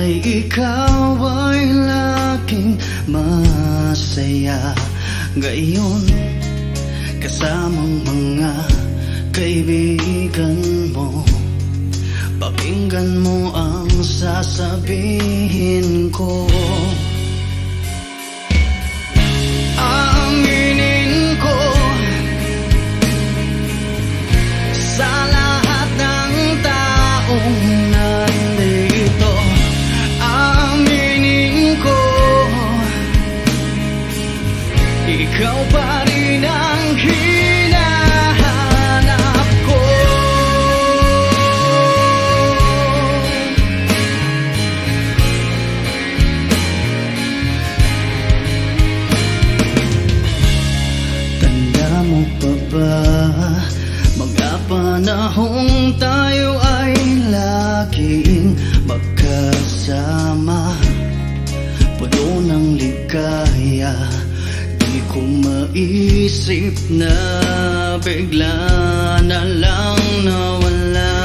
Sana'y ikaw ay laging masaya ngayon, kasamang mga kaibigan mo. Pakinggan mo ang sasabihin ko. Aminin ko sa lahat ng taong nandito. Aminin ko, ikaw pa rin ang hinahanap ko. Tanda mo pa ba mga panahong tayo ay laging magkasama, puno ng ligaya? Di ko maisip na bigla na lang nawala.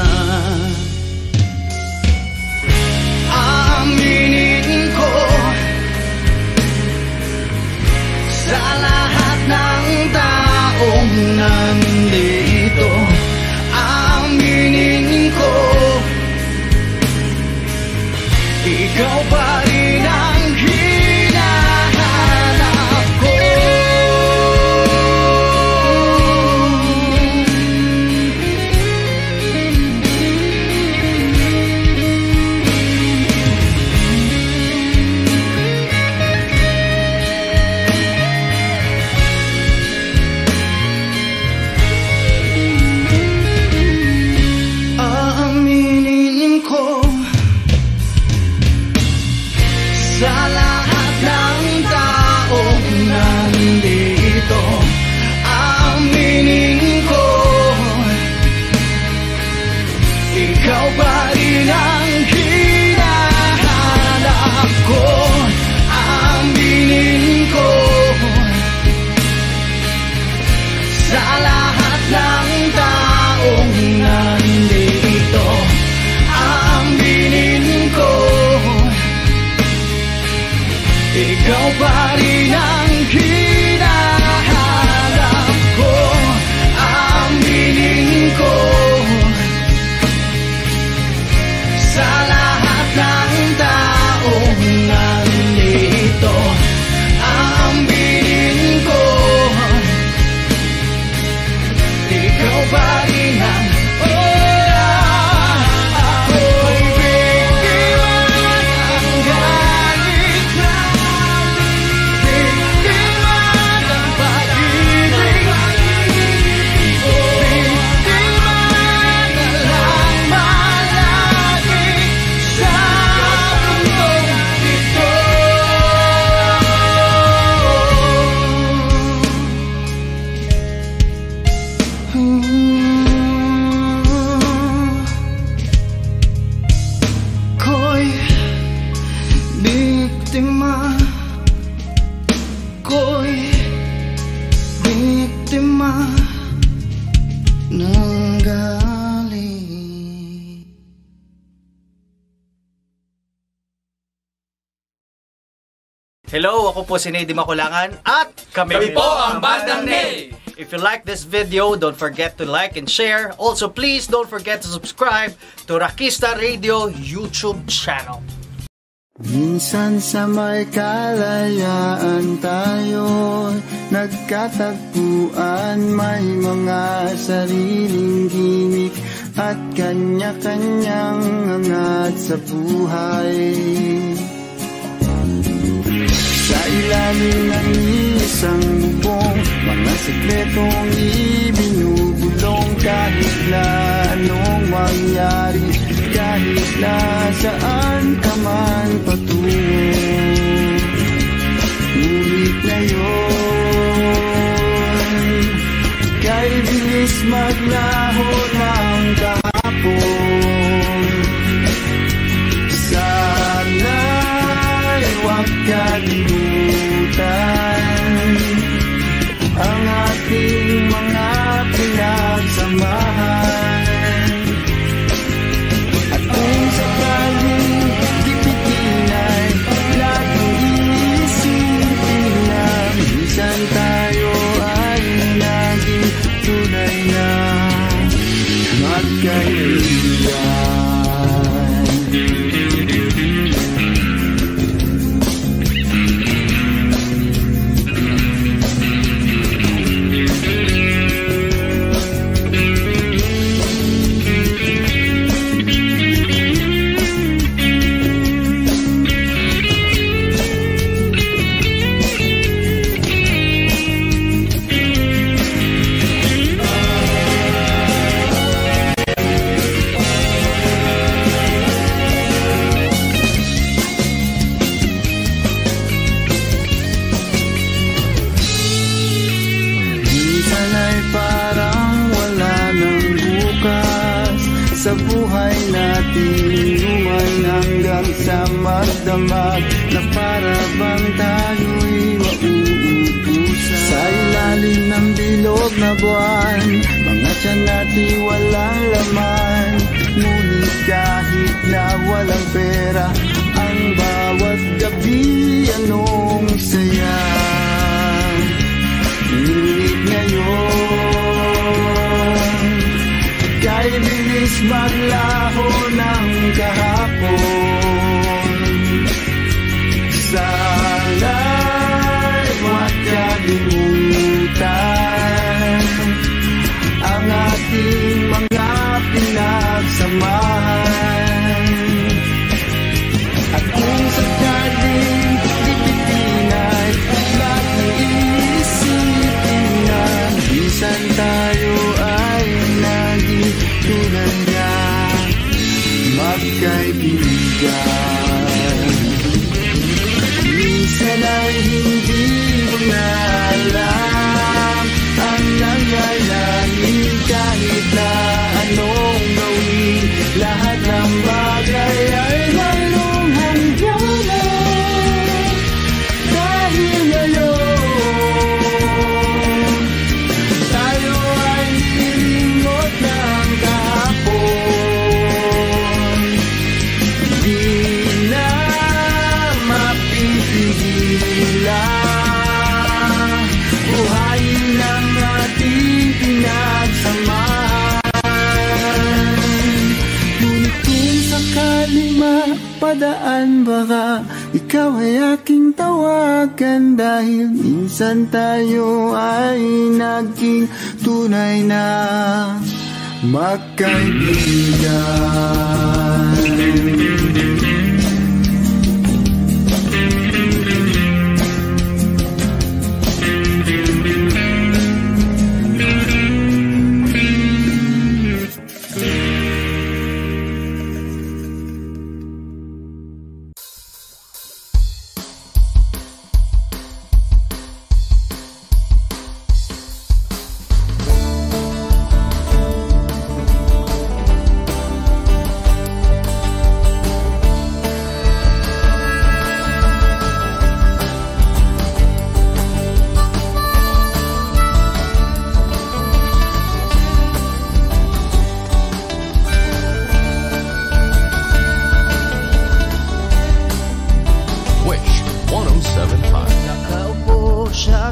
Aminin ko sa lahat ng taong nandito. Aminin ko, ikaw pa rin ang hinahanap ko. Aaminin ko sa lahat ng taong nandito. Aminin ko, ikaw pa rin ang hinahanap ko. Aminin ko sa lahat ng taong nandito. Aminin ko, ikaw pa rin ang hinahanap ko. Aminin ko sa lahat ng taong nandito. Aminin ko, ikaw pa rin ang ako'y biktima ng galit na biktima ng pag-ibig. Biktima na lang malagi sa mundong ito. Ko'y biktima, ko'y biktima ng galit. Hello, ako po si Nady Makulangan at kami po ang Bandang Nay. If you like this video, don't forget to like and share. Also, please don't forget to subscribe to Rakista Radio YouTube channel. Minsan sa may kalayaan tayo nagkatagpuan, may mga sariling gimik at kanya-kanyang hangat sa buhay. Sa ilalim ng isang bubong, mga sekretong ibinubulong. Kahit na anong mangyari, kahit na saan ka man patungo, ngunit ngayon kay bilis maglaho ng kahapon. Sana'y huwag kalimutan ang ating mga pinagsamahan. At kung sakaling sa buhay natin, umay hanggang sa magdamag, na para bang tayo'y mauubusan. Sa ilalim ng bilog na buwan, mga tiyan natin walang laman, ngunit kahit na walang pera, ang bawat gabi anong saya. Ngunit ngayon, kay bilis maglaho ng kahapon. Sana'y huwag kalimutan ang ating mga pinagsamahan. At kung sakaling bibitin ay laging iisipin na minsan tayo ay naging tunay na magkaibigan. Minsan ay hindi mo na alam ang nangyayari, kahit na anong gawin, lahat ng bagay ay mayroong hangganan. Dahil ngayon, tayo ay nilingot ng kahapon. Di na mapipigilan, buhayin ang ating pinagsamahan. Ngunit kung sakaling mapadaan, baka ikaw ay aking tawagan, dahil minsan tayo ay naging tunay na magkaibigan.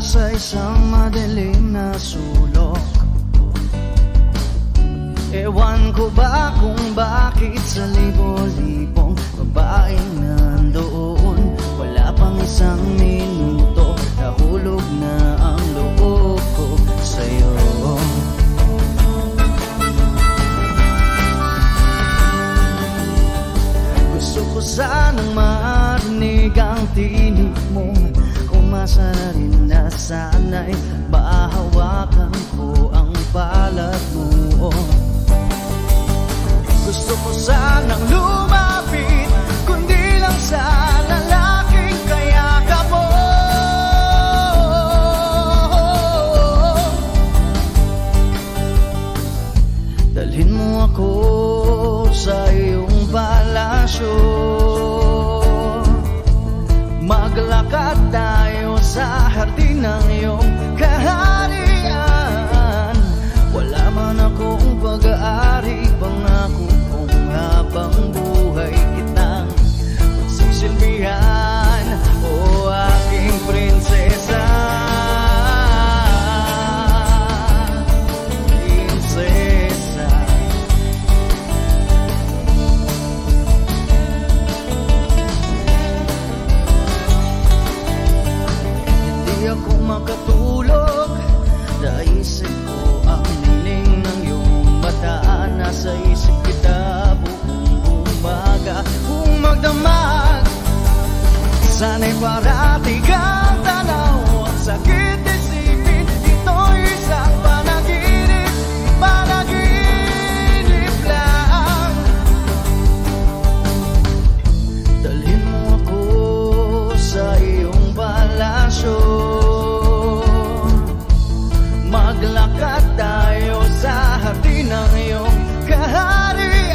Sa isang madilim na sulok, ewan ko ba kung bakit sa libo-libong babaeng nandoon, wala pang isang minuto, nahulog na ang loob ko sa'yo. Gusto ko sanang marinig ang tinig mo, umasa na rin na sana'y mahawakan ko ang balat mo. Gusto ko sanang lumapit, kundi lang sa lalaking kayakap mo. Dalhin mo ako sa iyong palasyo, maglakad tayo sa hardin ng iyong kaharian. Wala man akong pag-aari, pangako kong habang buhay kitang magsisilbihan, o aking prinsesa. Prinsesa, ako makatulog, naisip ko ang nining ng iyong bata. Nasa isip kita buong umaga, kung magdamag, sana'y parati kang tanaw. Ang sakit isipin, ito'y isang panaginip, panaginip lang. Dalhin mo ako sa iyong palasyo, maglakad tayo sa hardin ng iyong kaharian.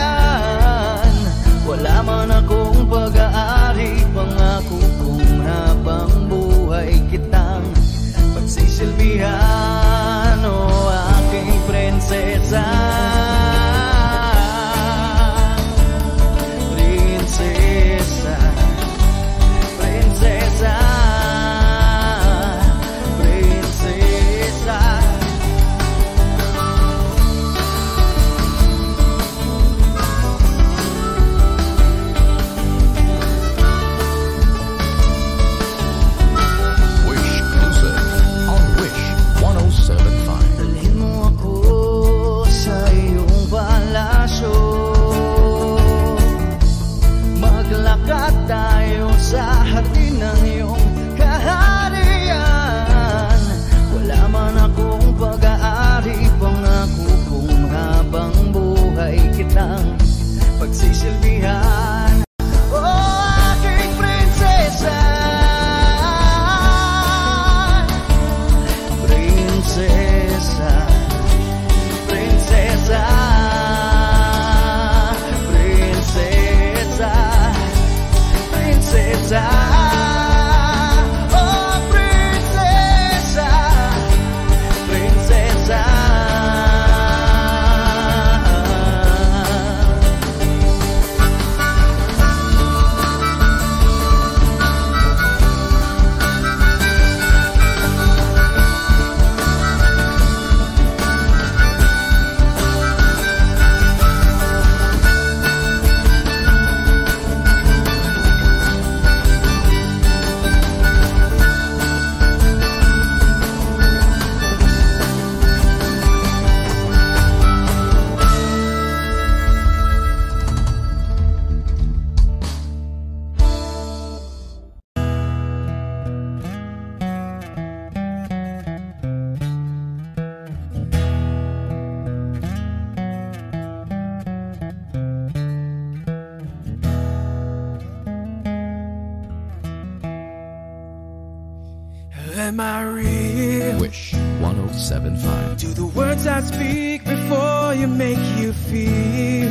am I real? Wish 107.5. Do the words I speak before you make you feel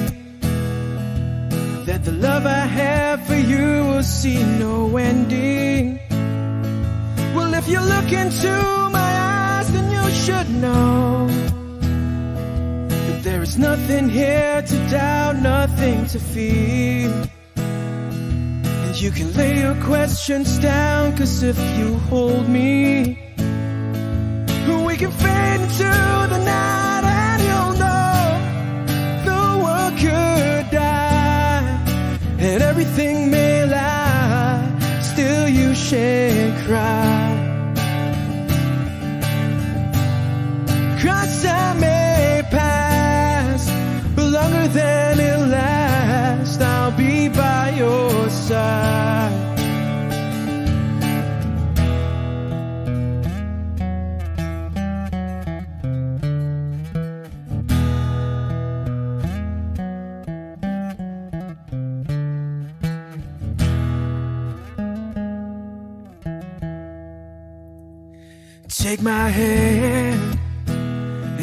that the love I have for you will see no ending? Well, if you look into my eyes, then you should know that there is nothing here to doubt, nothing to feel. And you can lay your questions down, 'cause if you hold me, we can fade into the night, and you'll know the world could die and everything may lie, still you shan't cry. 'Cause time may pass, but longer than it'll last, I'll be by your side. Take my hand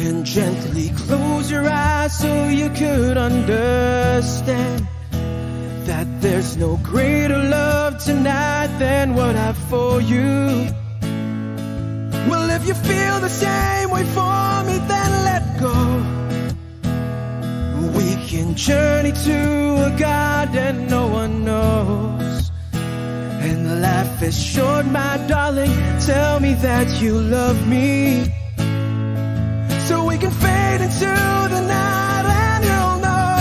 and gently close your eyes so you could understand that there's no greater love tonight than what I've for you. Well, if you feel the same way for me, then let go. We can journey to a garden no one knows. And life is short, my darling, tell me that you love me, so we can fade into the night, and you'll know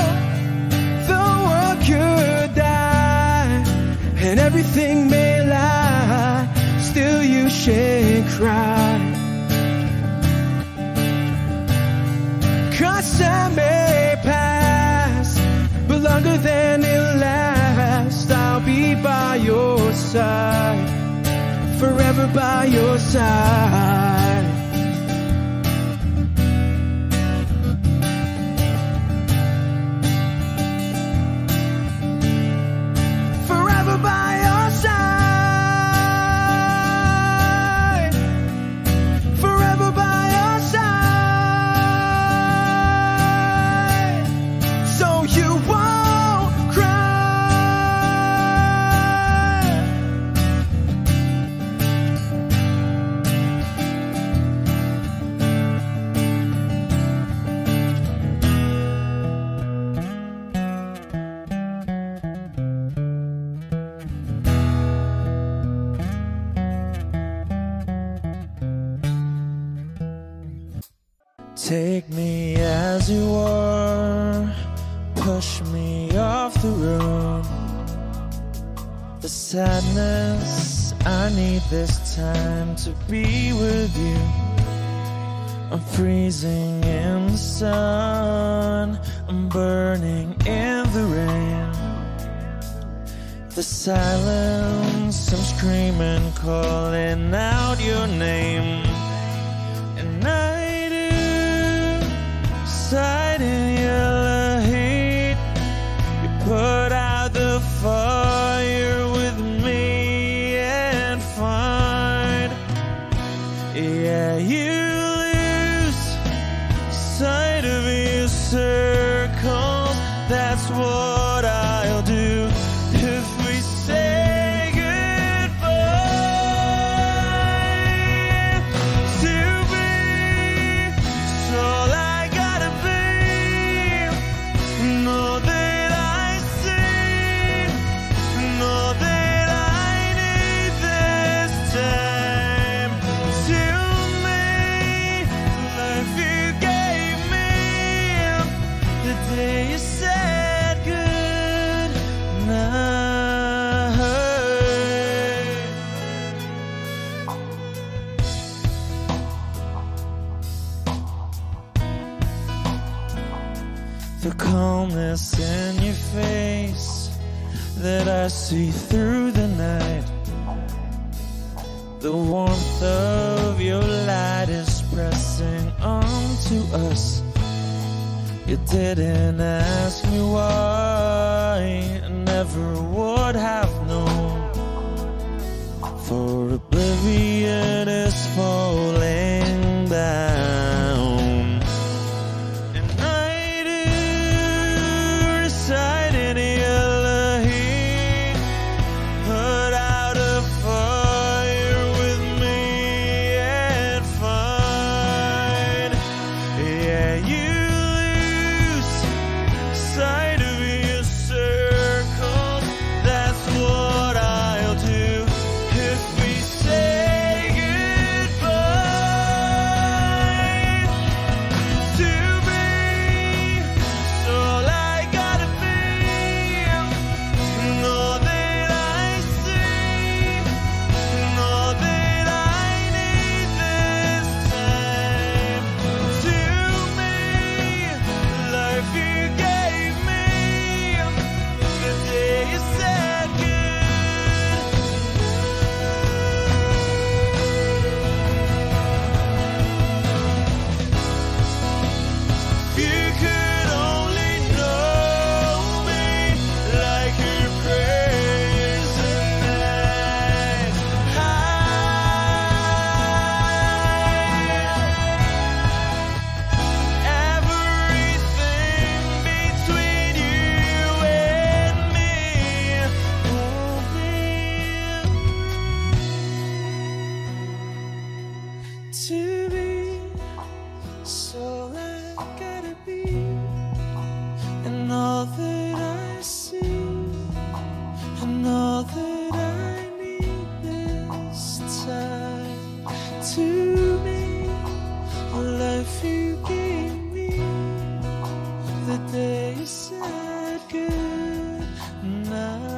the world could die and everything may lie, still you shan't cry. 'Cause time may pass, but longer than it'll last, I'll be by your side, forever by your side. Forever by your side, forever by your side, so you won't cry. Take me as you are, push me off the room. The sadness, I need this time to be with you. I'm freezing in the sun, I'm burning in the rain. The silence, I'm screaming, calling out your name. And I sight in your heat, you put out the fire with me and find, yeah, you lose sight of your circles. That's what I'll do if we say goodbye to me. So know that I see, know that I need this time to me. Life you gave me the day you said good night. The calmness in your face that I see through the night, the warmth of your light is pressing onto us. You didn't ask me why, I never would have known. For oblivion to be. So I gotta be, and all that I see, and all that I need this time to me. The life you gave me, the day you said good night.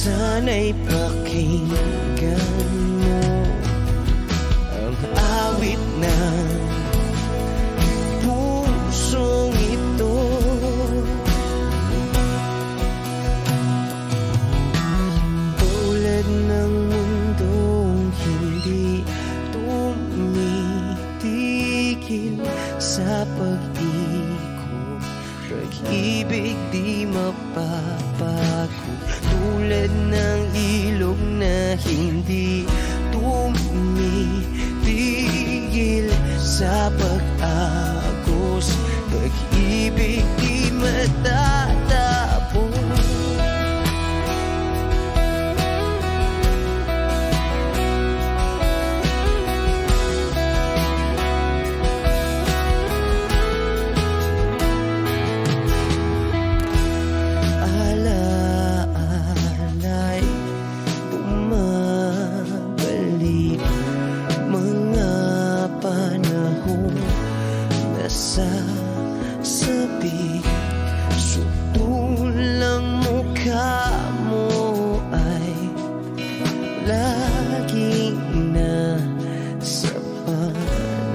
Sana'y pakinggan mo ang awit ng pusong ito. Tulad ng mundong hindi tumitigil sa pag-ikot, pag-ibig di mapapago. Tulad ng ilog na hindi tumitigil sa pag-agos, pag-ibig di matatapos. Sabi, sutulang mukha mo ay laging na sa panaginip.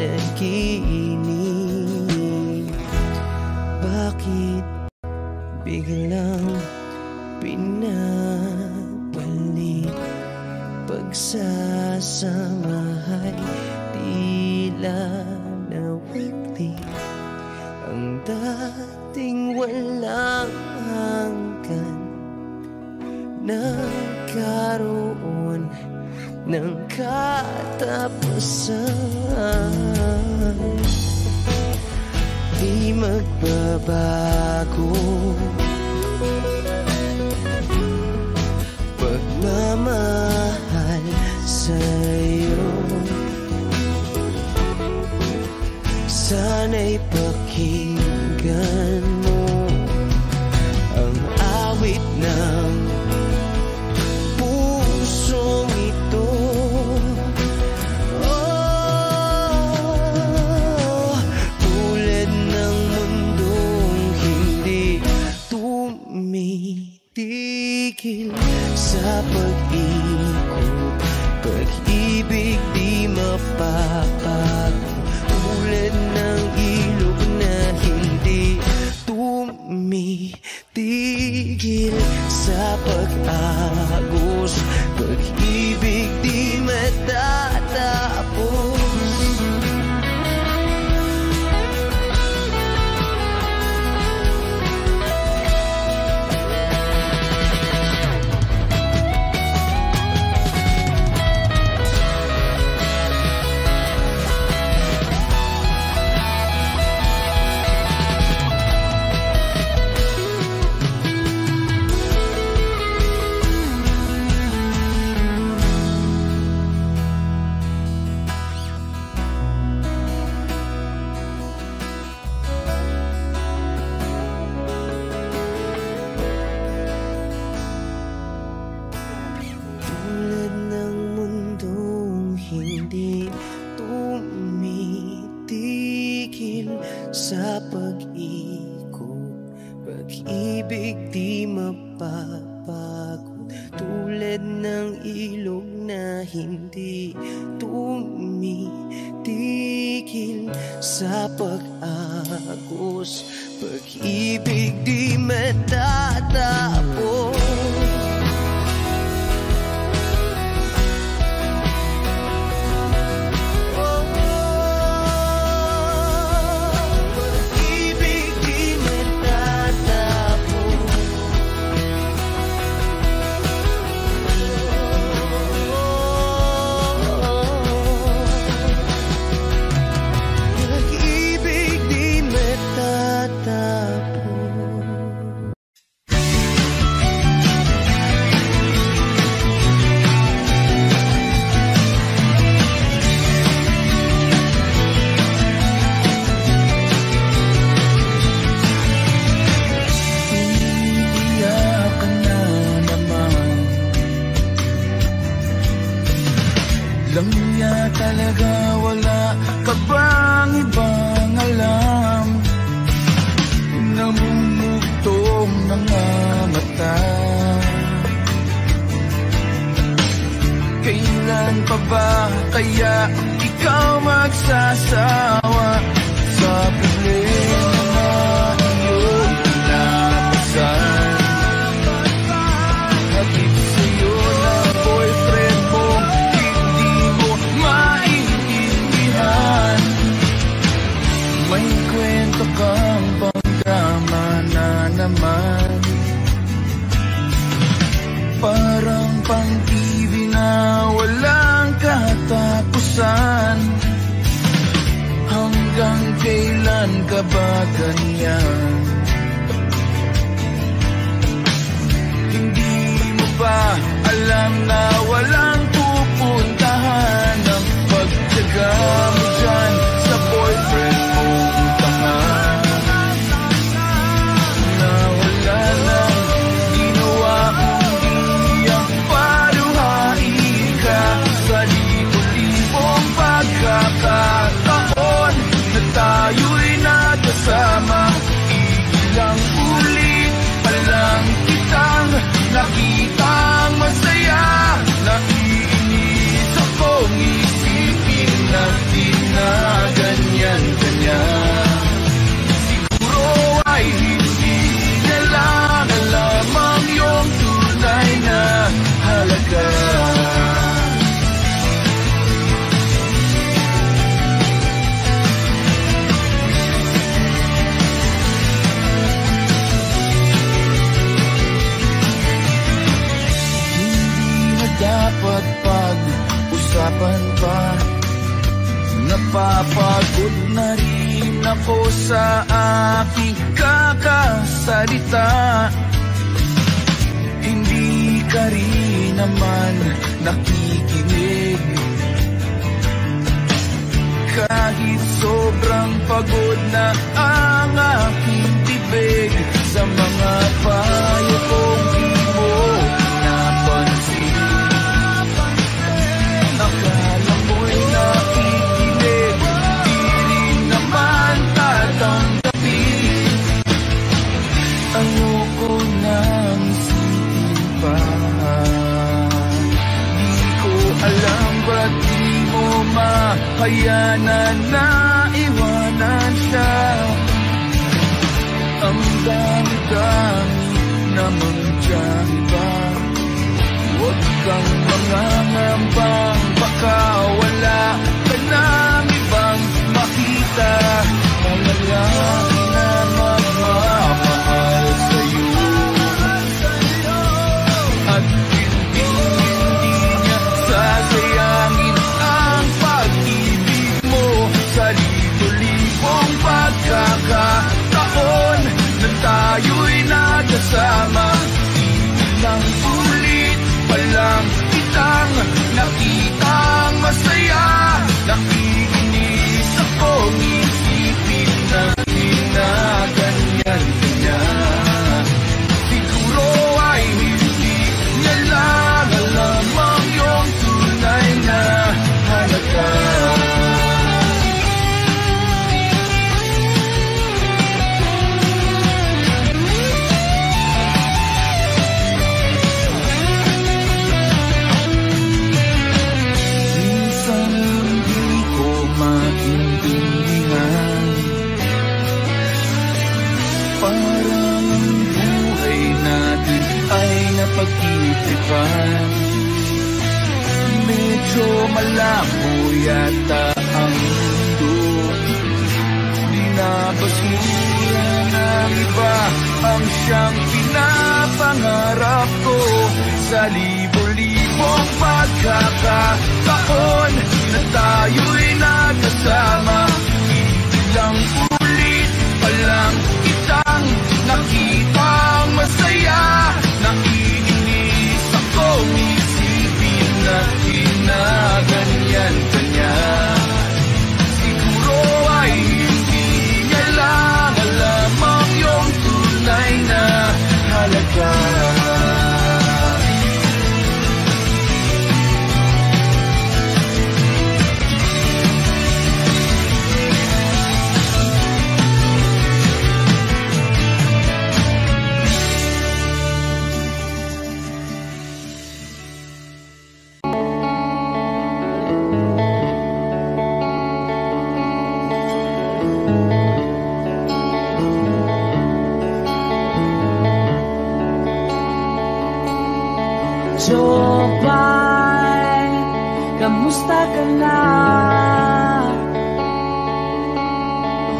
Bakit biglang pinabalik? Pagsasamahay tila nawagli. Ang dating walang hanggan, nagkaroon ng katapusan. Di magbabago pagmamahal sa'yo. sana'y pakinggan mo ang awit ng pusong ito. Oh, tulad ng mundong hindi tumitigil sa pag-ikot, pag-ibig di mapapago, tulad ng ilog na hindi tumitigil sa pag-agos, pag-ibig di matatapos. Sa pag-ikot, pag-ibig di mapapagod, tulad ng ilog na hindi tumitigil sa pag-agos, pag-ibig di matatapos. Talaga wala ka bang ibang alam? Namumugtong mga mata. Kailan pa ba kaya ikaw magsasawa sa problema na iyong pinapasan? Hatid sa'yo na boyfriend mo, may kwento kang pangdrama na naman, parang pang-TV na walang katapusan. Hanggang kailan ka ba ganyan? Hindi mo ba alam na walang pupuntahan ang pagtyaga mo dyan sa boyfriend mong tangan? Na wala nang ginawa kundi ang paluhain ka sa libo-libong pagkakataon na tayo'y nagkasama. Ilang ulit pa lang kitang nakitang masaya. Naiinis akong isipin natin na ganyan-ganyan. Siguro ay hindi na lang alam ang iyong tunay na halaga. Dapat pag-usapan pa, napapagod na rin ako sa aking kakasalita. Hindi ka rin naman nakikinig, kahit sobrang pagod na ang aking bibig sa mga payo kong di mo napansin. Akala mo'y nakikinig, di rin naman tatanggapin. Ayoko nang isipin pa. Di ko alam ba't di mo mahayanan na iwanan siya. Ang dami-dami namang tiyan ba? Huwag kang mangangambang, baka wala ka nang ibang makita. Malalaki na magmamahal sa'yo, at hindi niya sasayangin ang pag-ibig mo sa libo-libong pagkakataon na tayo'y nagkasama. Ilang ulit pa lang kitang nakitang masaya. Nakikinis akong isipin natin na ganyan-ganyan. Siguro ay hindi niya lang alam ang iyong tunay na halaga. Pag-iipipan, medyo malabo yata ang mundo. Di na basura ng iba ang siyang pinapangarap ko. Sa libo-libong pagkakataon na tayo'y nagkasama, ilang ulit pa lang kitang nakitang masaya. Kung isipin natin na ganyan-ganyan, siguro ay hindi niya lang alam ang iyong tunay na halaga. Jopay, kamusta ka na?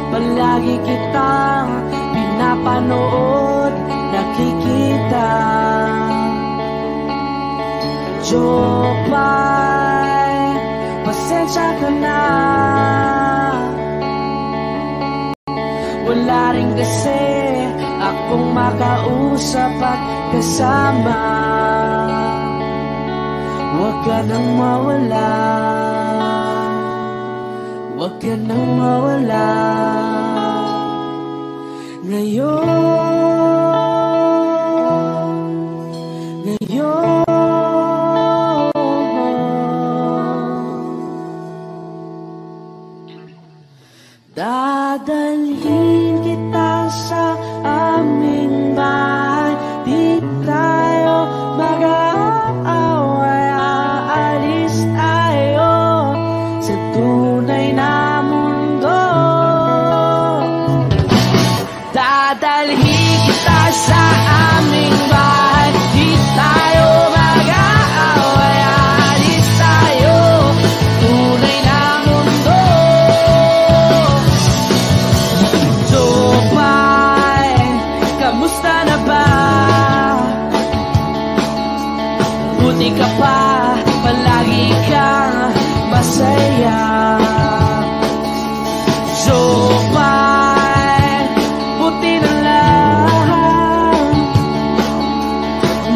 Palagi kitang pinapanood, nakikita. Jopay, pasensya ka na. Wala rin kasi akong makausap at kasama. Huwag ka nang mawala, huwag ka nang mawala. Ngayon dadalhin kita sa aming bahay. Di tayo mag-aaway, aalis tayo sa tunay na mundo. Dadalhin kita sa aming bahay. Di tayo mag-aaway, aalis tayo tunay na mundo. Jopay, kamusta na ba? Buti ka pa, palagi kang masaya. Jopay, buti na lang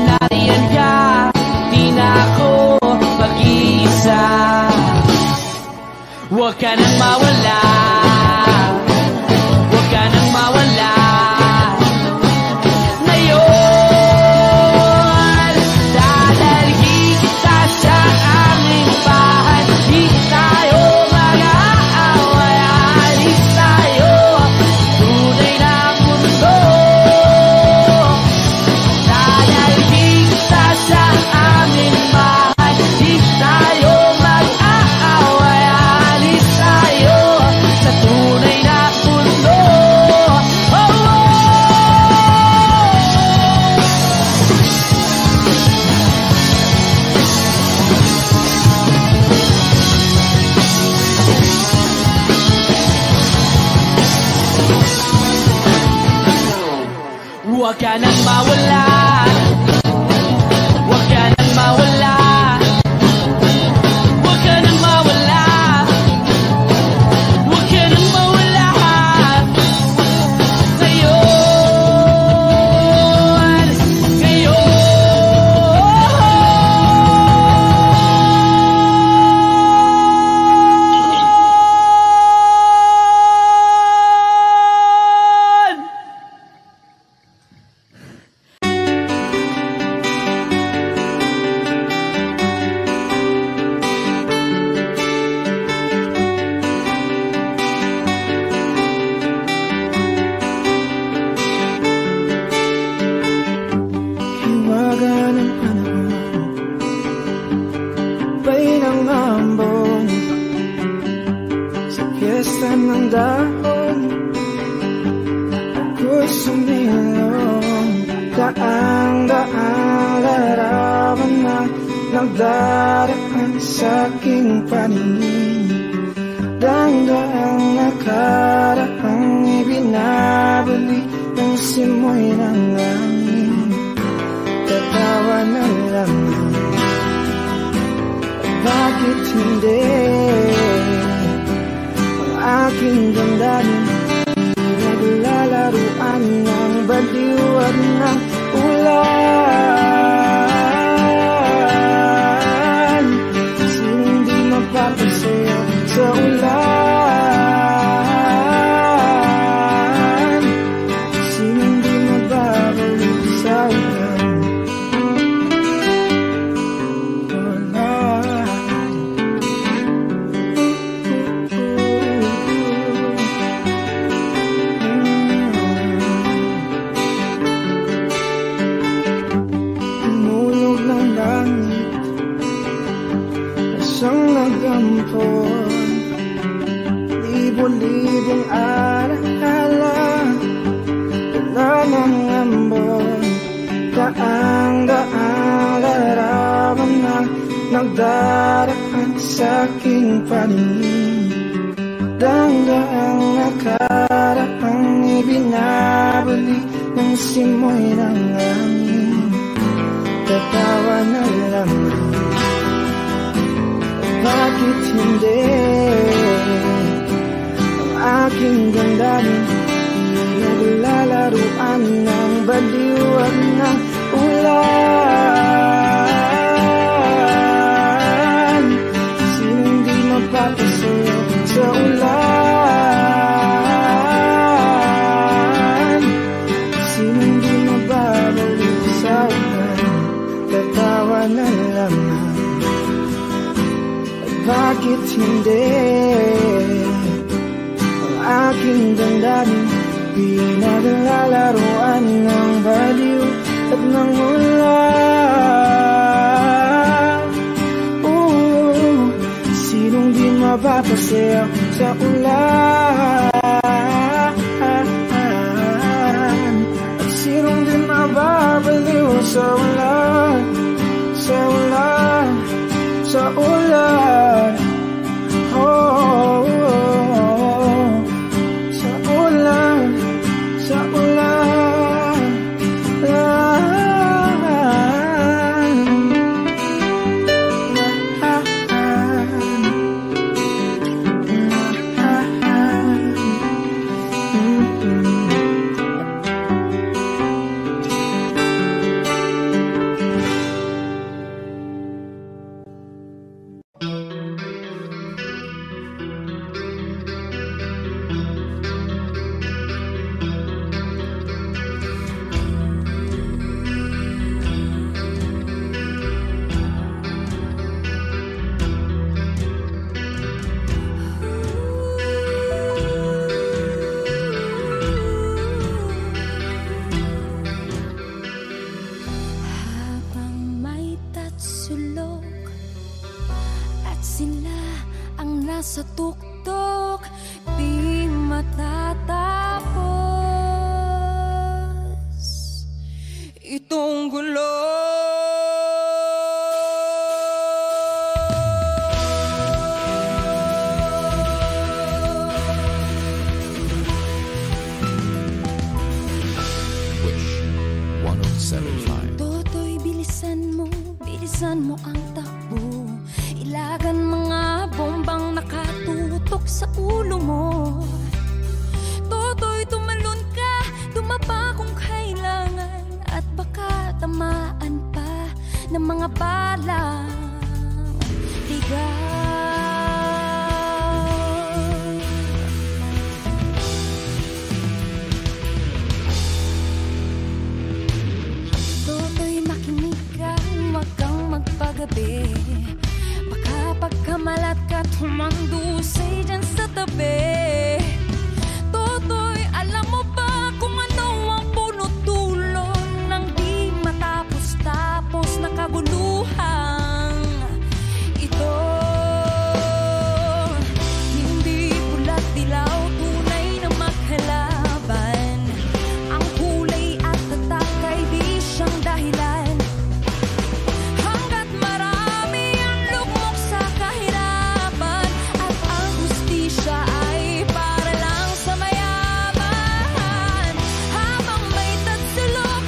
nariyan ka, di na ako mag-iisa. Huwag ka nang mawala, nang mawala. Ngayon, dadalhin kita sa aming bahay. Di tayo mag-aaway, alis tayo, tunay na mundo. Dadalhin kita sa aming bahay. Di tayo mag-aaway, alis tayo sa tunay na mundo. Oh, oh. Huwag ka nang mawala. Huwag ka nang mawala. Huwag ka nang mawala. Huwag ka nang mawala. Ngayon, ngayon. Hiwaga ng panahon, bay ng ambon, sa piyesta ng dahon, ako'y sumilong. Daang-daang larawan na nagdaraan sa aking paningin. Daang-daang nakaraang ibinabali ng simoy ng langit. Tatawa na lamang, bakit hindi? Ang aking damdamin naglalaruan ng baliw at ng ulan. Sinong di mapapasayo sa ulan? Sinong di mababalik sa ulan? Tumulog ng langit, isang nagampon, libo-libong alaala, dala ng ambon. Daang-daang larawan na nagdaraan sa aking paningin. Daang-daang nakaraang ibinabali ng simoy ng langit. Tatawa na lamang, bakit hindi? Ang aking damdamin naglalaruan ng baliw at ng ulan. Sinong di mapapasayo sa ulan? Sinong di mababalik sa ulan? Tatawa na lamang, bakit hindi? Ang aking damdamin pinaglalaruan ng baliw at ng ulan. Sinong di mapapasayo sa ulan? At sinong di mababaliw sa ulan? Sa ulan, sa ulan. Oh, sa ulan, sa ulan. putok sa ulo mo. Toto'y tumalon ka, dumapa kung kailangan, at baka tamaan pa ng mga balang ligaw. Toto'y makinig ka, wag kang magpagabi. Baka pagkamalat ka, tumandusay dyan sa tabi. Toto'y alam mo ba kung ano ang punot dulo ng di matapos-tapos na kaguluhan ito? Hindi pula't dilaw, tunay na maghalaban. Ang kulay at tatak ay di siyang dahilan. Hanggat marami ang lugmok sa kahirapan, at ang hustisya ay para lang sa mayaman. Habang may tagsulok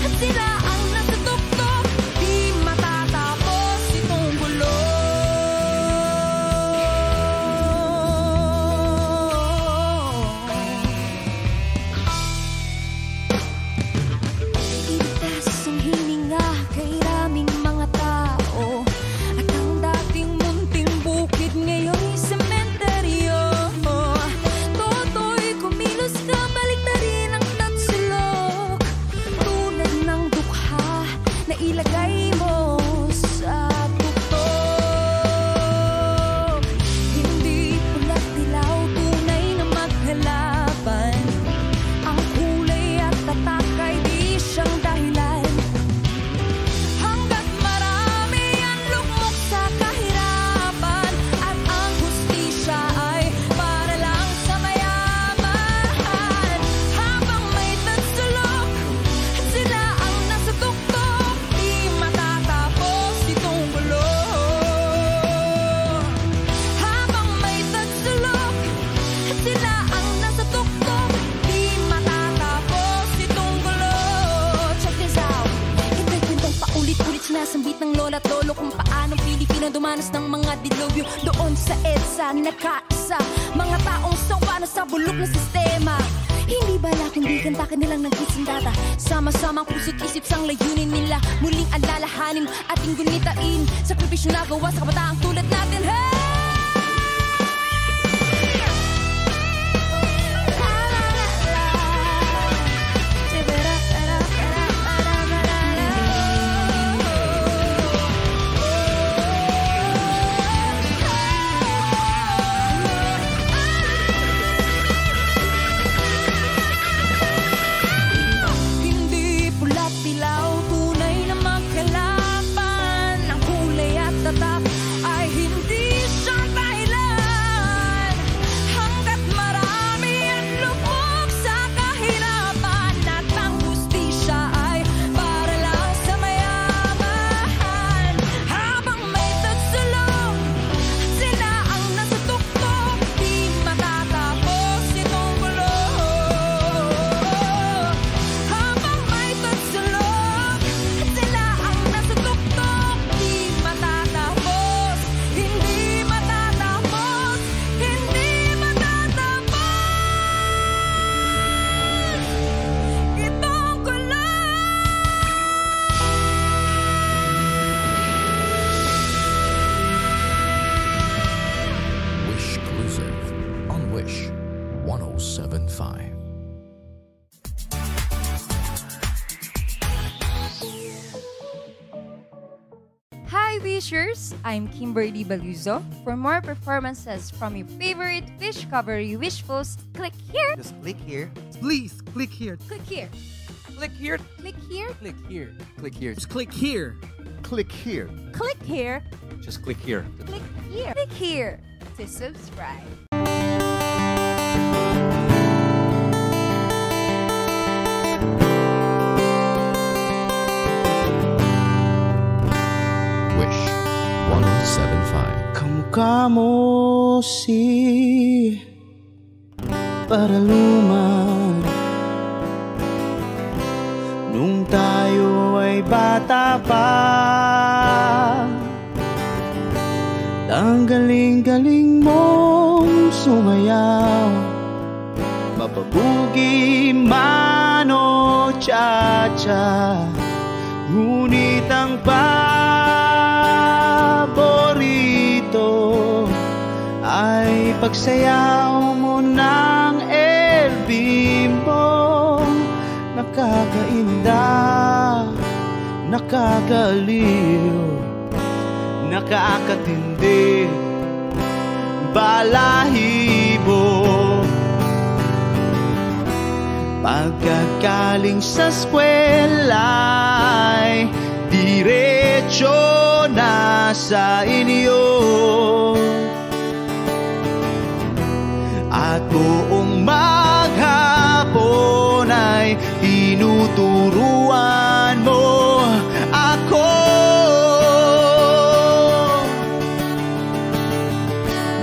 at sila ang nasa tuktok, di matatapos itong gulo. Iligtas ang hininga kay raming mga tao, at ang dating munting bukid ngayon'y sementeryo. Toto'y kumilos ka, balik na rin ang nagsulok, tulad ng dukha na ilagay mo sa tuktok. Hindi pula't dilaw, tunay na maghalaban. Ang kulay at tatak ay di siyang dahilan. Hanggat marami ang lugmok sa kahirapan, at ang hustisya ay para lang sa mayaman. Habang may tagsulok at sila ang nasa tuktok, di matatapos itong gulo. Habang may tagsulok at sila ang nasa tuktok, di matatapos itong gulo. Check this out. Ito'y kwentong paulit-ulit sinasambit ng lola at lolo kung paanong Pilipino dumanas ng mga dilubyo doon sa EDSA. Nagkaisa mga taong sawa na sa bulok na sistema. Hindi bala kundi kanta kanilang nag-hits data. Sama-samang puso't isip sang layunin nila, muling alalahanin ating gunitain. Sakripisyo na gawa sa kabataang tulad natin. Hey! Hindi pula't dilaw, tunay na maghalaban. Ang kulay at tatak ay hindi siyang dahilan. Hanggat marami ang lubog sa kahirapan, at ang hustisya ay para lang sa mayaman. Habang may tagsulok at sila ang nasa tuktok, di matatapos itong gulo. Habang may tagsulok at sila ang nasa tuktok, di matatapos, hindi matatapos, hindi matatapos itong gulo. Wish Exclusive on Wish 1075. Hi Wishers! I'm Kimberly Baluzo. For more performances from your favorite Wish Covery Wishfuls, click here, Just click here. Please click here. click here, Click here. click here, Click here. Click here. Just click here. Click here. click here, Just click here. click here, click here to subscribe. Wish 1075. Kamukha mo si Paraluman nung tayo ay bata pa. Ang galing-galing mong sumayaw, mapabugi man o cha-cha. Ngunit ang paborito ay pagsayaw mo ng LB mo. Nakakainda, nakakaliw, nakakatindi, balahibo. Pagkagaling sa eskwela'y diretso na sa inyo, at buong maghapon ay tinuturuan mo ako.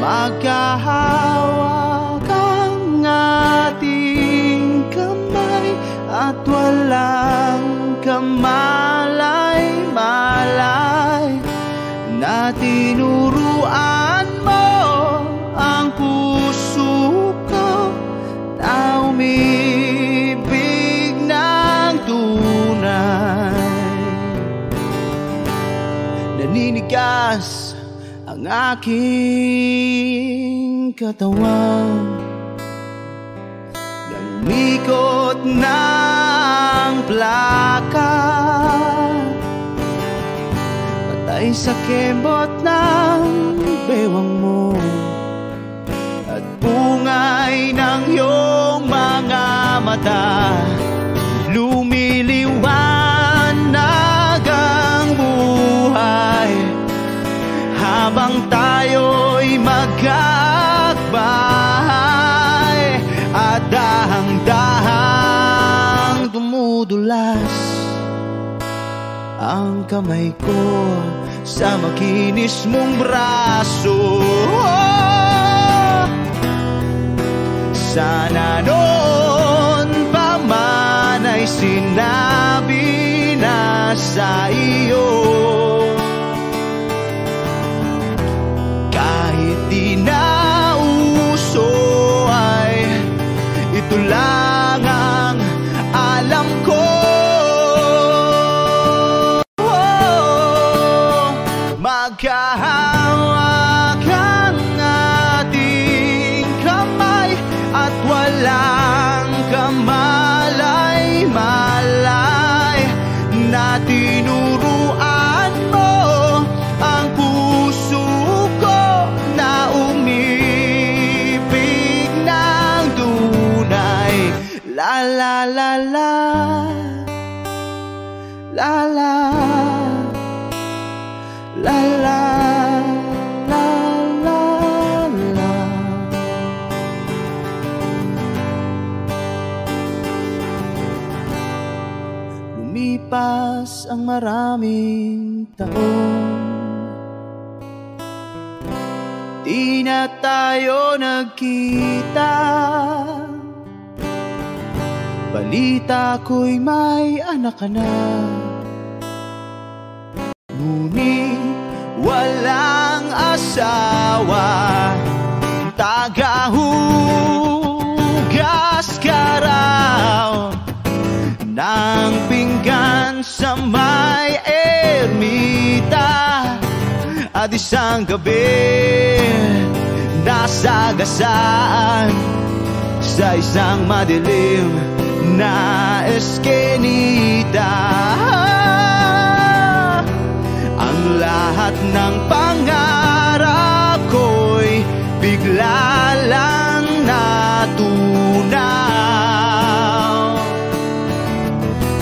Magkahawak ang ating kamay at walang kamalay-malay, na tinuruan mo ang puso ko na umibig ng tunay. Naninigas ang aking katawan, nalikot ng plaka, patay sa kembot ng bewang mo at bungay ng iyong mga mata. Lumiliwanag ang buhay habang tayo'y magkakbahay, at dahang-dahang dumudulas ang kamay ko sa makinis mong braso. Sana noon pa man ay sinabi na sa iyo, kahit di na uso ay ito lang ang alam ko. Magkahawak ang ating kamay at walang kamalay-malay, na tinuruan mo ang puso ko na umibig ng tunay. La la la la, la la, la la, la la, la. Lumipas ang maraming taon, di na tayo nagkita. Balita ko'y may anak ka na, ngunit walang asawa. Tagahugas ka raw ng pinggan sa may ermita, at isang gabi nasagasaan sa isang madilim na eskenita. Ang lahat ng pangarap ko'y bigla lang natunaw.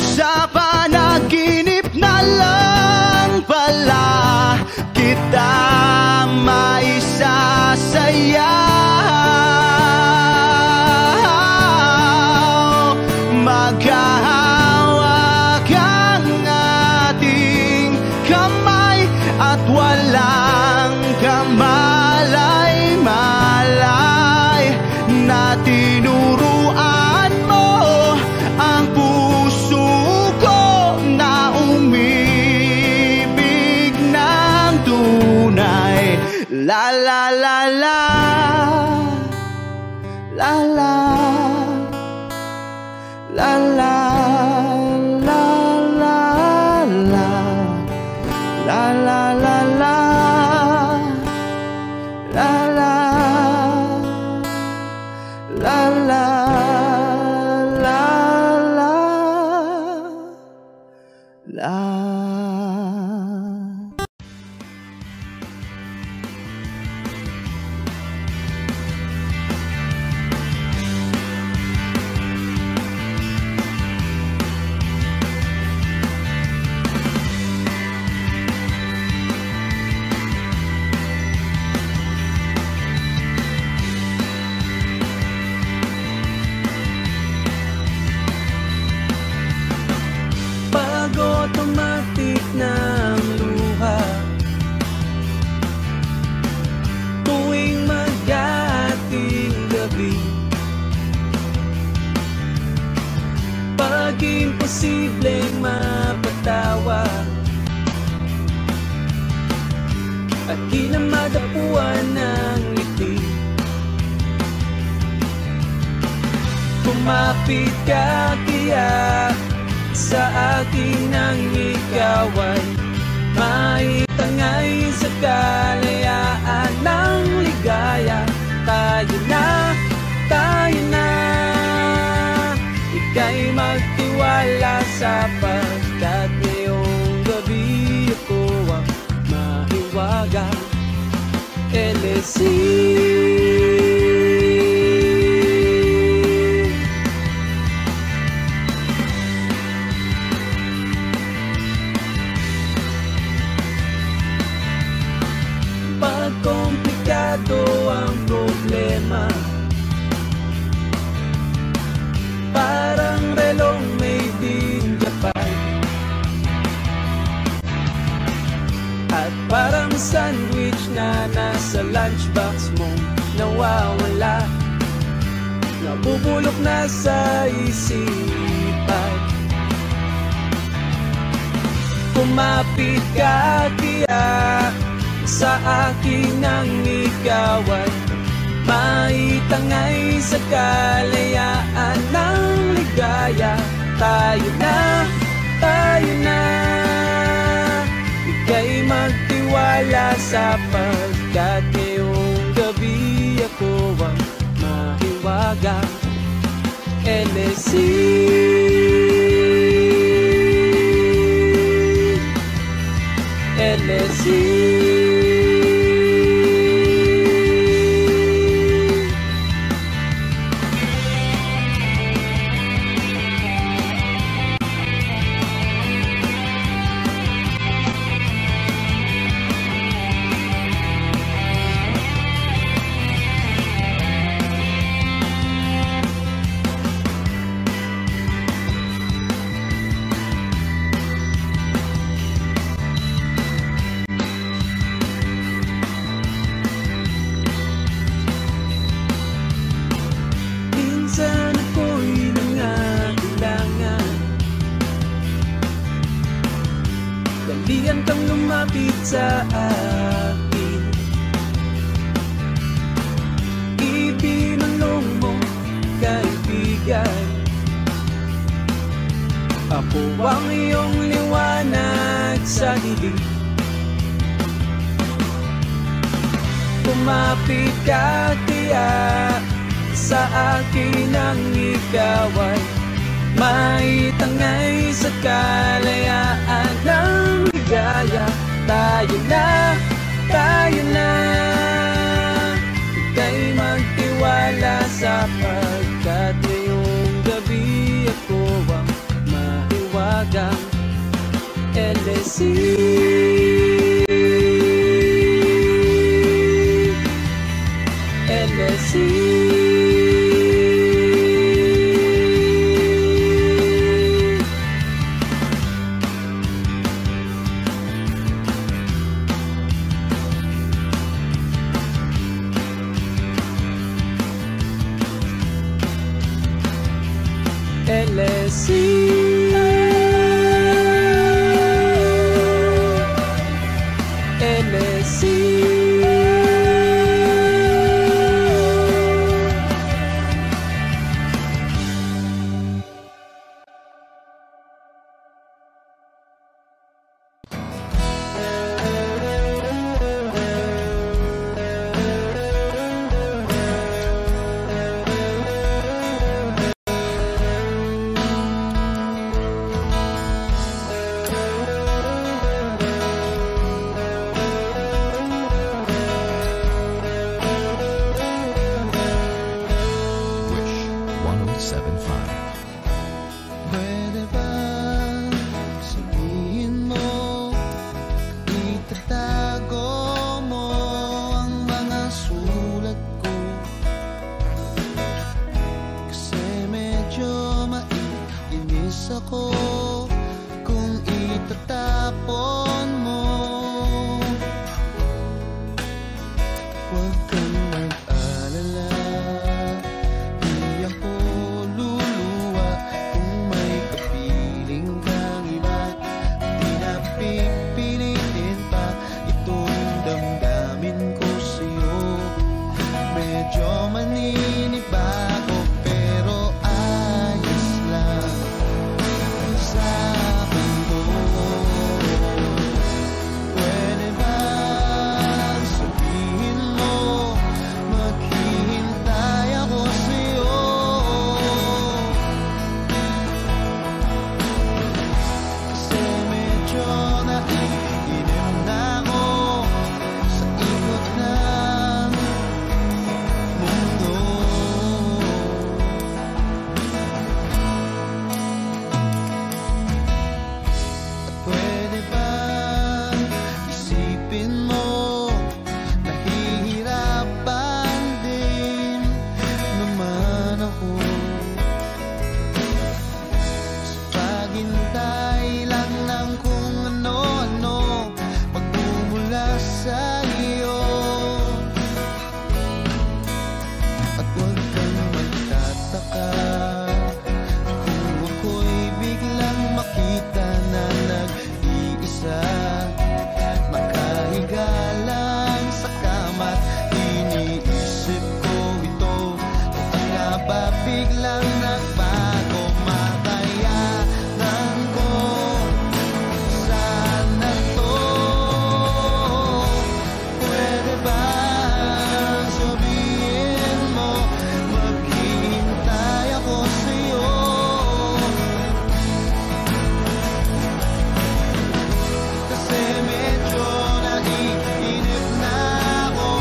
Sa panaginip na lang pala kita maisasayaw. Magkahawak ang ating kamay at walang kamalay-malay, na tinuruan mo ang puso ko na umibig ng tunay. La la la la, buwan ng ngiti. Kumapit ka kaya sa akin nang ikaw ay maitangay sa kalayaan ng ligaya. Tayo na, ika'y magtiwala sapagkat ngayong gabi ako ang mahiwagang LSC. Pag komplikado ang problema, parang relong may bindapan, at parang sandwich na nasa lunchbox mo nawawala, nabubulok na sa isipan. Kumapit ka kaya sa akin nang ikaw ay maitangay sa kalayaan ng ligaya. Tayo na, ika'y magtiwala sapagkat ngayong gabi ako ang mahiwagang LSC. LSC. Minsan ako'y nangangailangan, dalian kang lumapit sa akin. Ibinulong mo, kaibigan, ako ang iyong liwanag sa dilim. Kumapit ka kaya sa akin ang ikaw ay maitangay sa kalayaan ng ligaya. Tayo na, ika'y magtiwala sapagkat ngayong gabi ako ang mahiwagang LSC. LSC. LSC. LSC. Pwede ba sabihin mo, itatago mo ang mga sulat ko? Kasi medyo maiinis ako kung itatapon mo. Huwag kang mag-alala, di ako luluwa kung may Huwag kang magtataka kung ako'y biglang makita na nag-iisa, makahiga lang sa kama't iniisip ko ito. O nga ba biglang nagbago, makayanan ko sana to? Pwede ba sabihin mo maghihintay ako sa'yo? Kasi medyo naiinip na ako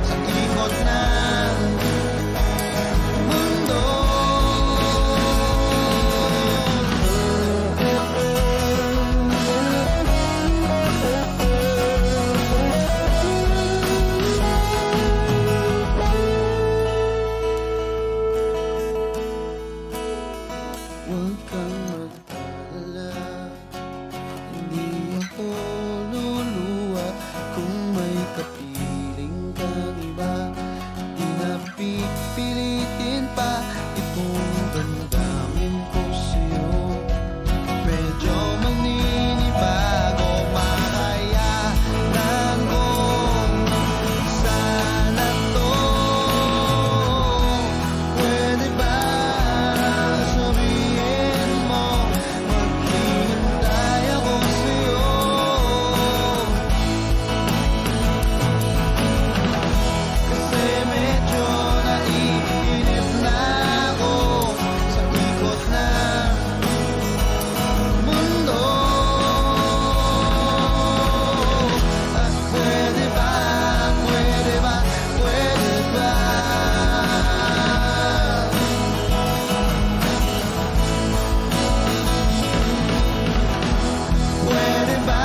sa ikot ng mundo. Huwag kang mag-alala, hindi ako luluwa kung may kapiling kang iba. Di na pipilitin pa itong damdamin ko sa'yo. Medyo maninibago, makayanan ko sana to. Pwede ba sabihin mo maghihintay ako sa'yo? Kasi medyo naiinip na ako sa ikot ng mundo. At pwede ba, pwede ba, pwede ba? Pwede ba,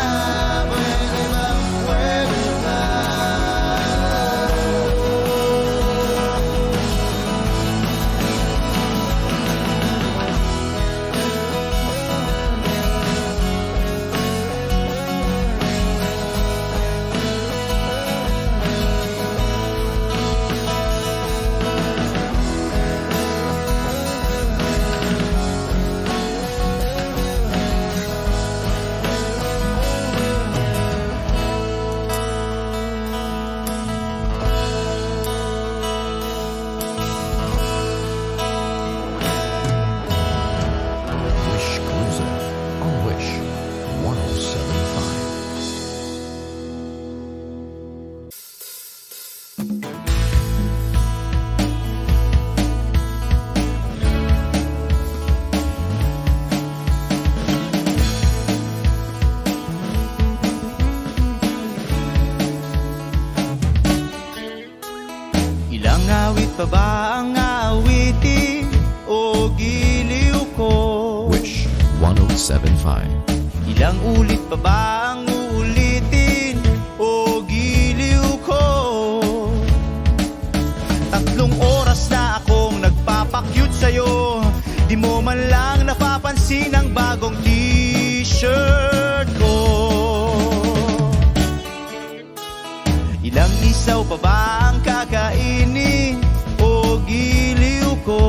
pwede ba, pwede ba? Wish Cruiser on Wish 1075. Ilang awit pa ba ang awitin o giliw ko? Wish 1075. Ilang ulit pa ba ang uulitin o giliw ko? 3 oras na akong nagpapakyut sa'yo, di mo man lang napapansin ang bagong t-shirt ko. Ilang isaw pa ba ang kakainin o giliw ko?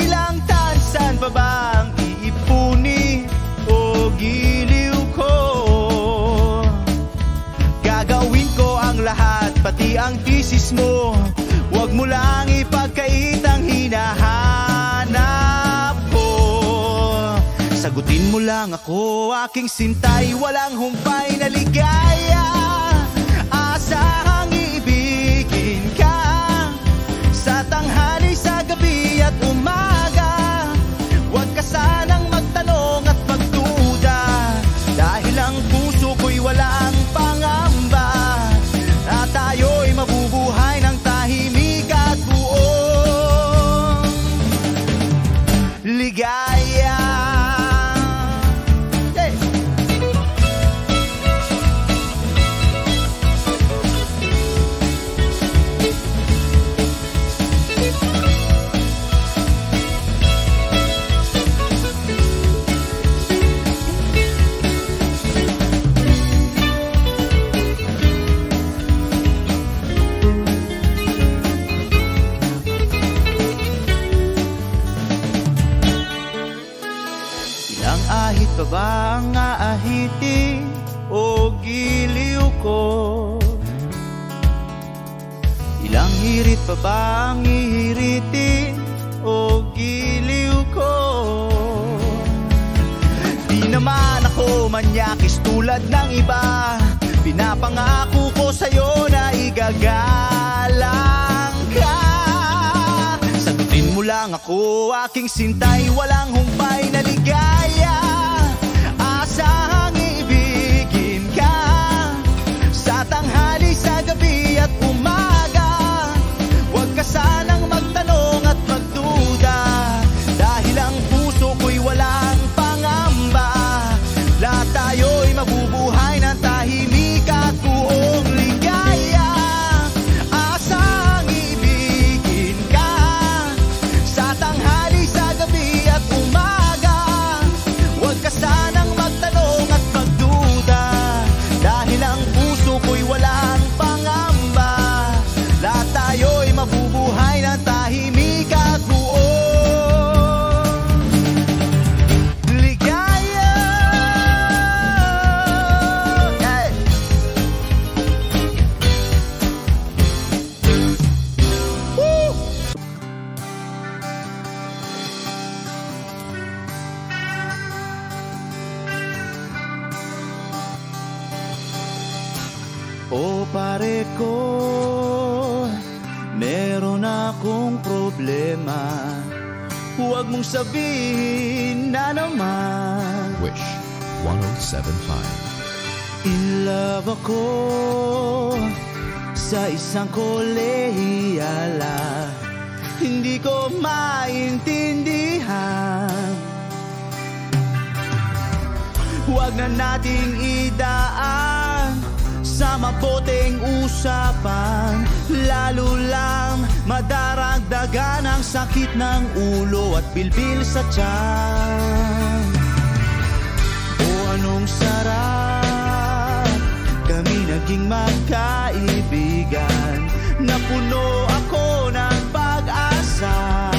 Ilang tansan pa ba ang iipuni o giliw ko? Gagawin ko ang lahat, pati ang thesis mo. Huwag mo lang ipagkait ang hinahanap ko. Sagutin mo lang ako, aking sintay, walang humpay na ligaya. Asahang iibigin ka sa tanghali, sa gabi at umaga. Huwag ka sanang magtanong at magduda, dahil ang puso ko'y walang pangamba, na tayo'y mabubuhay ng tahimik at buong ligaya. Hey! ba ang aahitin o giliw ko? Ilang hirit pa ba ang ihiritin o giliw ko? Di naman ako manyakis tulad ng iba. Pinapangako ko sa'yo na igagalang ka. Sagutin mo lang ako, aking sintay, walang humpay na ligaya. Asahang ibigin ka sa tanghali, sa gabi at umaga. Huwag ka sanang magtanong at magduda, dahil ang puso ko'y walang pangamba. Lahat tayo'y mabubuhay ng tahimik at buong ligaya. Asang ibigin ka sa tanghali, sa gabi at umaga. Huwag ka sanang magtanong at magduda, dahil ang puso ko'y walang pangamba. Lahat tayo'y mabubuhay ng tahimik at buong ligaya. Hey! Woo! O pare ko, meron akong problema. Huwag mong sabihin na naman. Wish 1075. In love ako sa isang kolehiyala. Hindi ko maintindihan. Huwag na nating idaan sa maboteng usapan, lalo lang madaragdagan ang sakit ng ulo at bilbil sa tiyan. O anong sarap kami naging magkaibigan, na puno ako ng pag-asa.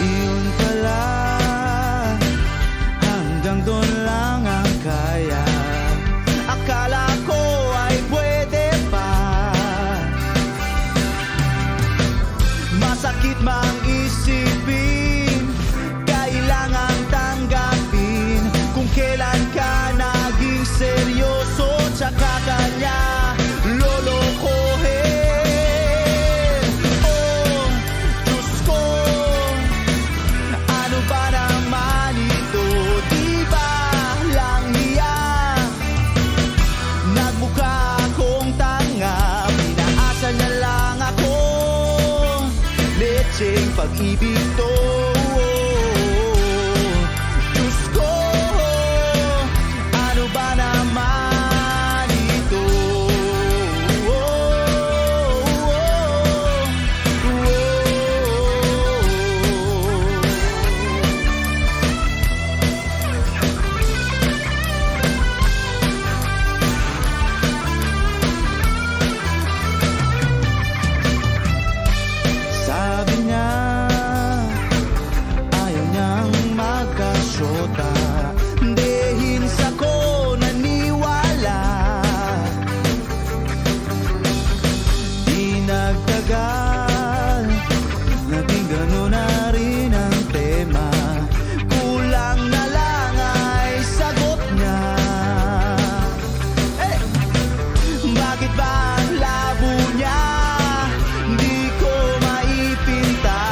Iyon pala, hanggang doon lang ang kaya. Akala ko ay pwede pa. Masakit mang isipin, kailangan tanggapin kung kailan ka naging seryoso, tsaka kanya lolokohin. Oh, Diyos ko, ano ba naman ito? Di ba lang hiya? Nagmukha akong tanga, pinaasa niya lang ako. Lecheng pag-ibig to. Diyos ko, ano ba naman ito? Sabi niya, ayaw niyang magkasyota. Dahil sa ko naniwala. Di nagtagal, naging gano'n na rin ang tema. Kulang na lang ay sagot niya. Eh, bakit ba ang labo niya? Di ko maipinta.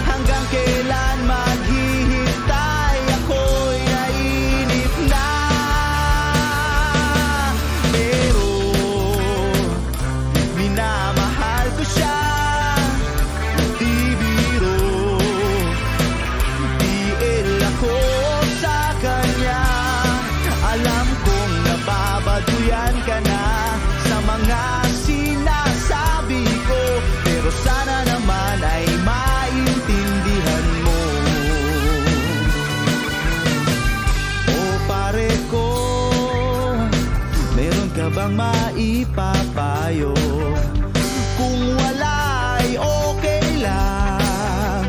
Hanggang kailan maghihintay? Ako'y nainip na. Pero minamahal ko siya. Di biro, tiil ako sa kanya. Alam kong nababaduyan ka na sa mga sinasabi ko, pero sana naman ay maintindihan mo. O pare ko, meron ka bang maipapayo? Kung wala ay okay lang.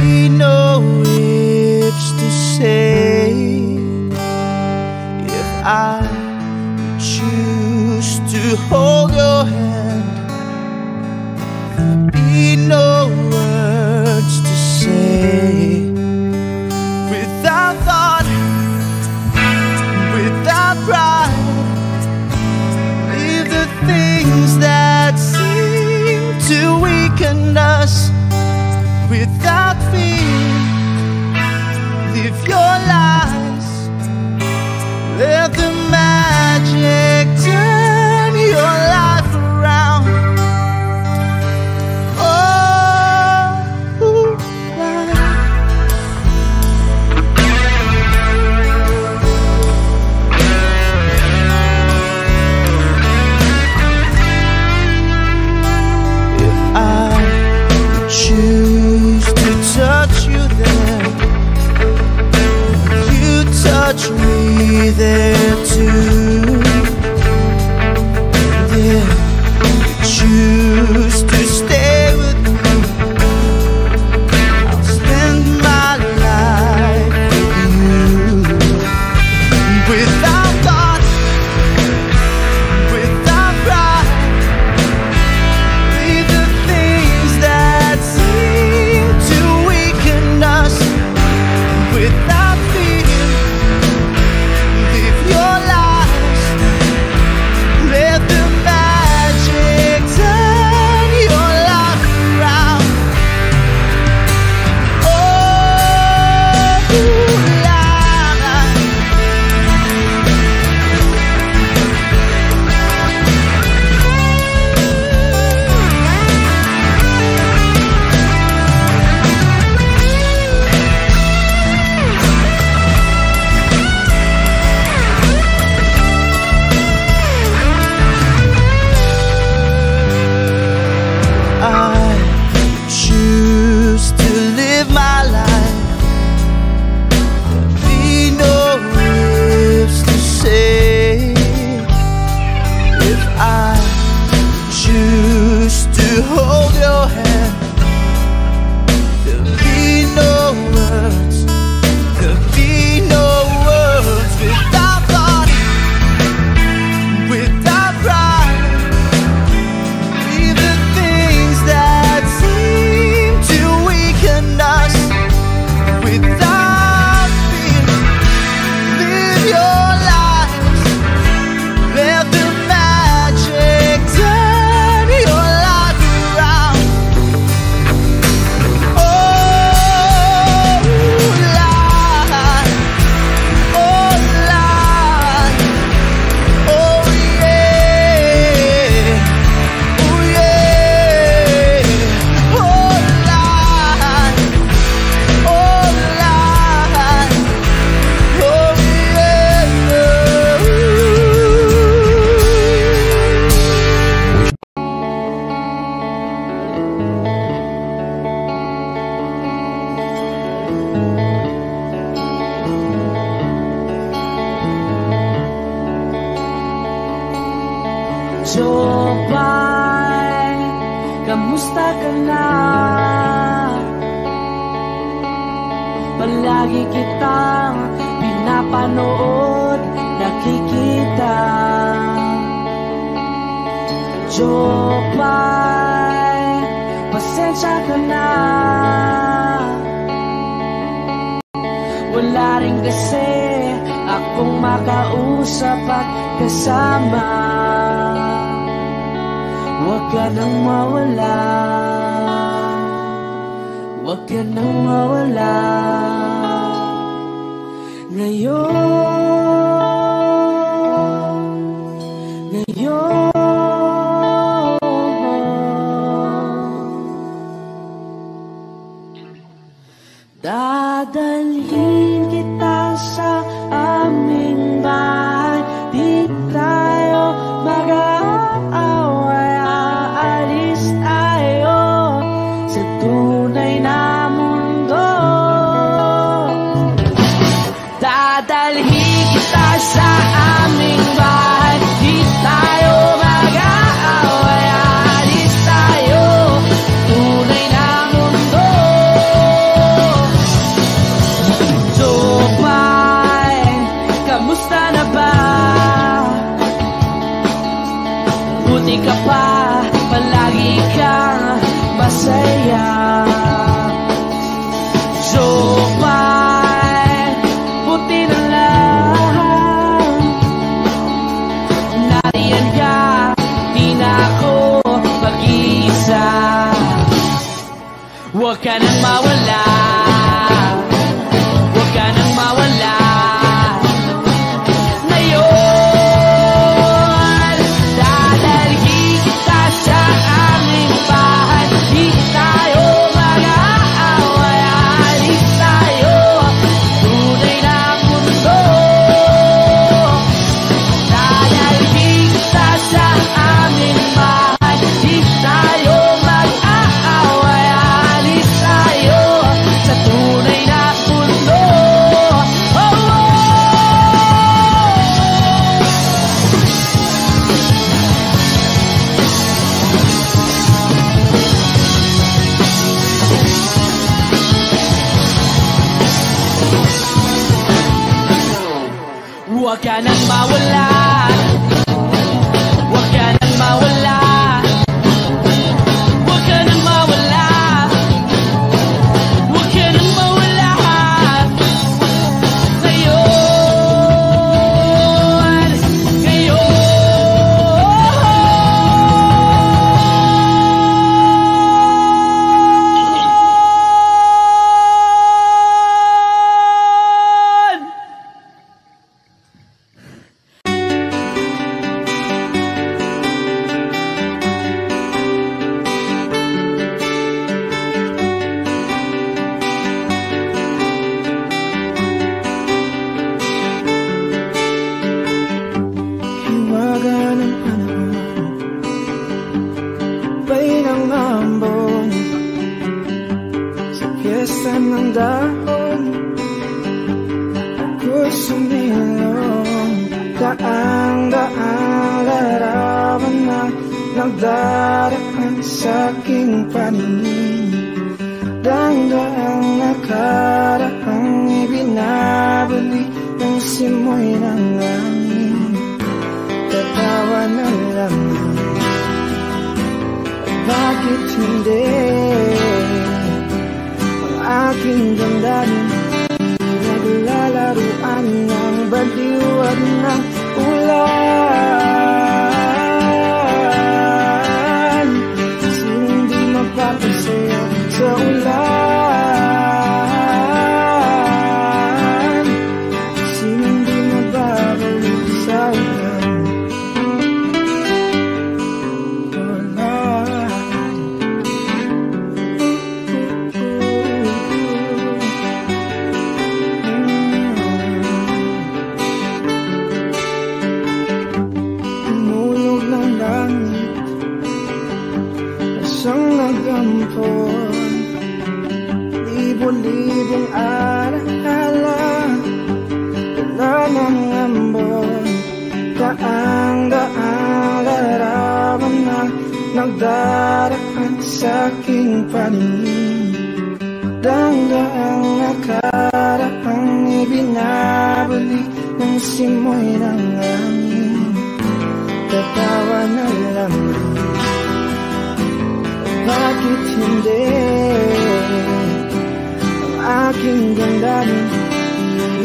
be no ifs to say if I choose to hold your hand. There'll be no words to say without thought, without pride. Leave the things that seem to weaken us without fear. Live your lies, let the magic turn your life around. Choose to touch you there, you touch me there too. Yeah, choose to stay with me, I'll spend my life with you. Without thought, without pride, leave the things that seem to weaken us without fear. Live your lives, let the magic turn your life around. Oh, I choose to live my life. There'll be no ifs to say if I choose to hold your hand. There'll be no words, there'll be no words without thought, without pride. Leave the things that seem to weaken us without fear. Live your lives, let the magic turn your life around. Oh, life, oh, life, oh, yeah. Oh yeah, oh life, oh life, oh Jopay, kamusta ka na? Palagi kitang pinapanood, nakikita. Jopay, pasensya ka na. Wala rin kasi akong makausap at kasama. Huwag ka nang mawala, huwag ka nang mawala. Ngayon dadalhin kita sa aming bahay. Di tayo mag-aaway, aalis tayo sa tunay na mundo. Dadalhin kita sa aming bahay. Di tayo mag-aaway, aalis tayo tunay na mundo. Huwag ka nang mawala, huwag ka nang mawala, huwag ka nang mawala, huwag ka nang mawala. Nagdaraan sa aking paningin, dangdaang nakaraang ibinabalik ng simoy ng langit. Tatawa na lamang, bakit hindi ang aking damdamin naglalaruan ng baliw at ng ulan? Sa ulan, sinong di mababalik sa ulan? Tumulog ng langit, asang nagampon, libong alaala, wala ng ambon, daang-daang larawan na nagdaraan sa aking paningin, dang-daang nakaraang ibinabalik ng simoy ng langit. Tatawa na lamang, bakit hindi aking damdamin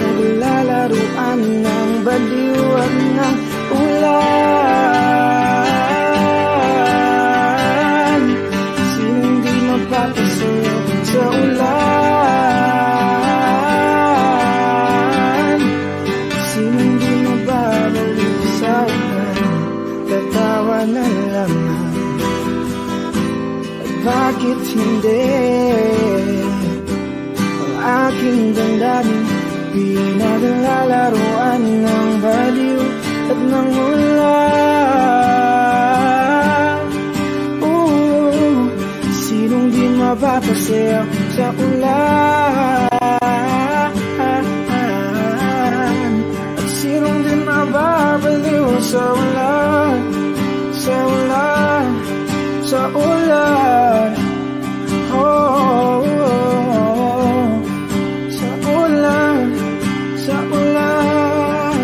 naglalaruan ng baliw at ng ulan? Sinong di mapapasayo sa ulan? Sinong di mababalik sa ulan? Tatawa na lamang, bakit hindi aking damdamin di naglalaruan ng baliw at ng ulan? Sinong di mapapasayaw sa ulan? At sinong di mababaliw sa ulan? Sa ulan, sa ulan, oh, sa ulan, sa ulan,